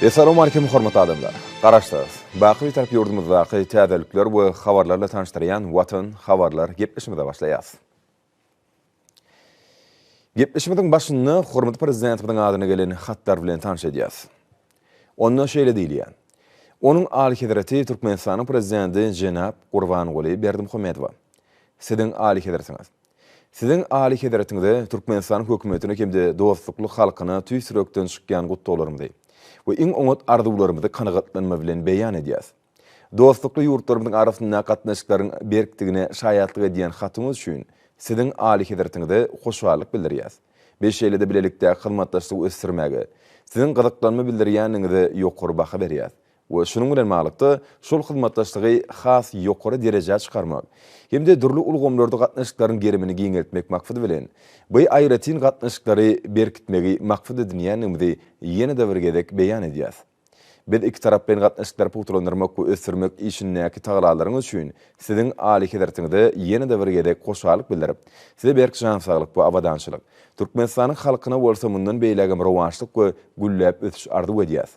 Assalamu alaikum hormatly adamlar. Garaşdyrys. Baqy tarap yurdumyzdaky täzelikler we habarlarla tanıştyrýan Watan habarlar gepleşmede başlaýas. Gepleşmediň başynda hormatly prezidentimiň adyna gelen hatlar bilen tanış edýäs. Onda şeýle diýilýär. Onuň Ali Hedrati Türkmenistanyň prezidenti Jenap Gurbanuly Berdimuhammedow. Siziň Ali Hedratiňiz. Siziň Ali Hedratiňizde Türkmenistan hökümetine kimde dostlukly halkyna tüý sürekden çykýan gutdolarymdy. We iň oňat arzuwlarymyzy kanagatlanma bilen beýan edýäs. Dostlukly ýurtlarymyň arasynda gatnaşyklaryň berkdigine şaýatlyk edýän hatyňyz üçin siziň Ali Hedratiňizde hoşballyk bildirýäs. Beşeýlede bilelikde hyzmatdaşlyk ösdürmäge, siziň gyzyklanma bildirýäniňizi ýokary baha berýäs. We şunuň bilen maglykda şol hyzmatdaşlygy has ýokary derejä çykarmak, hemde durly ulgamlarda gatnaşyklaryň gerimini giňeltmek maksady bilen bu aýratyn gatnaşyklary berkitmegi maksady edilýänimizi ýene-de bir gezek beýan edýäs. Biz iki tarap bilen gatnaşyklar putulandyrmak we ösdürmek işindäki taglalaryňyz üçin siziň Ali Hedratiňizde ýene-de bir gezek hoşballyk bildirip, size berk jan saglyk we abadançylyk, Türkmenistanyň halkyna bolsa mundan beýlegem rowançlyk we gülläp ötüş arzuw edýäs.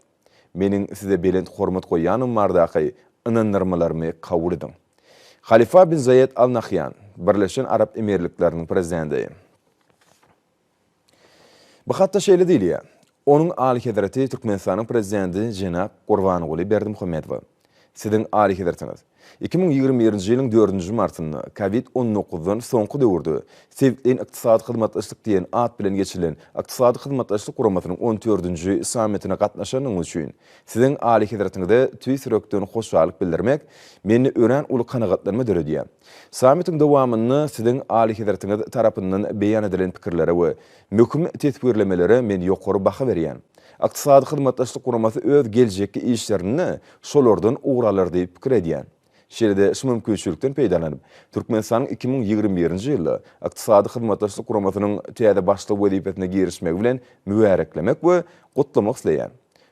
Meniň size belent hormat goýanym bardaky ynandyrmalarmy kabul ediň. Halifa bin Zayed Al Nahyan, Birleşen Arap Emirlikleriniň prezidenti. Bu hatda şeýle diýilýär. Onuň Ali Hedrati Türkmenistanyň prezidenti Jenap Gurbanuly Berdimuhammedow. Siziň Ali Hedratiňiz 2021-nji ýylyň 4-nji martynda COVID-19-dan soňky döwürde Sevitliň ykdysady hyzmatdaşlyk diýen at bilen geçirilen ykdysady hyzmatdaşlyk guramasynyň 14-nji sammitine gatnaşanyň üçin siziň Ali Hedratiňizde tüý sürekden hoşballyk bildirmek meni ören uly kanagatlanma döredýär. Sammitiň dowamyny siziň Ali Hedratiňiz tarapyndan beýan edilen pikirlere we möhüm tetbirlemelere men ýokary baha berýän. Ykdysady hyzmatdaşlyk guramasy öz geljekki işlerini şolardan uğralar diýip pikir edýän. Şeýle şu mümkinçilikden peýdalanyp, Türkmenistanyň 2021-nji ýylda ykdysady hyzmatdaşlyk guramasynyň täze başlyk wezipetine girişmegi bilen mübareklemek we gutlamak isleýär.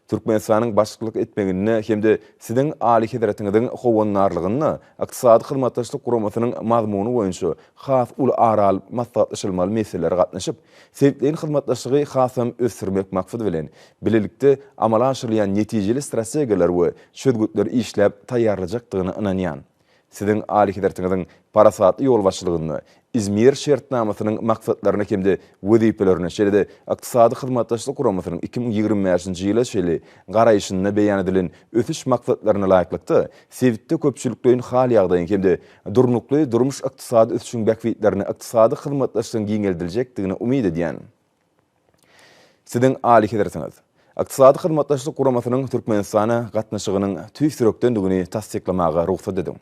Türkmenistanyň başçylyk etmegine hemde siziň Ali Hedratiňiziň howannarlygyny ykdysady hyzmatdaşlyk guramasynyň mazmuny boýunça has uly aral maslahatlaşylmaly meseleler gatnaşyp, Sevitliň hyzmatdaşlygy hasam ösdürmek maksady bilen bilelikde amala aşyrylýan netijeli strategiýalar we şödgütler işläp taýýarlajakdygyny ynanýan. Siziň Ali Hedratiňiziň parasatly ýol başçylygyny, İzmir şertnamasynyň maksatlaryna hemde wezipelerini şeýle ykdysady hyzmatdaşlyk guramasynyň 2025-nji ýyla şeýle garaýşyna beýan edilen ötüş maksatlaryna laýyklykda Sevitde köpçülikden hal ýagdaýyň hemde durnukly durmuş ykdysady ötüşiň bäkbitlerini ykdysady hyzmatdaşlygyň giňeldiljekdigine umyt edýän. Siziň Ali Hedratiňiz ykdysady hyzmatdaşlyk guramasynyň Türkmenistana gatnaşygynyň tüý sürekdendigini tasdiklamaga ruhsat ediň.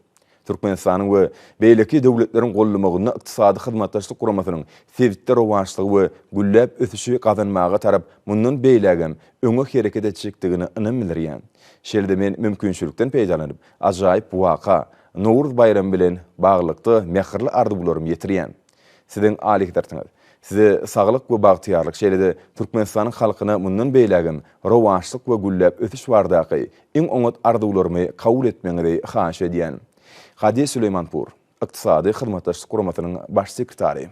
Türkmenistanyň we beýleki döwletleriň gollamagyna ykdysady hyzmatdaşlyk guramasynyň Sevitde rowançlygy we gülläp ötüşi gazanmaga tarap mundan beýlegem öňe hereket etjekdigini ynam bildirýän. Şeýle men mümkinçilikden peýdalanyp, ajaýyp waka Nowruz bayramy bilen baglykda mehirli arzuwlarym ýetirýän. Siziň Ali Hedratiňiz size saglyk we bagtyarlyk şeýle Türkmenistanyň halkyna mundan beýlegem rowançlyk we gülläp ötüş bardaky iň oňat arzuwlarymy kabul etmeňizi haýyş edýän. Hadi Süleymanpur, ykdysady hyzmatdaşlyk guramasynyň baş sekretary.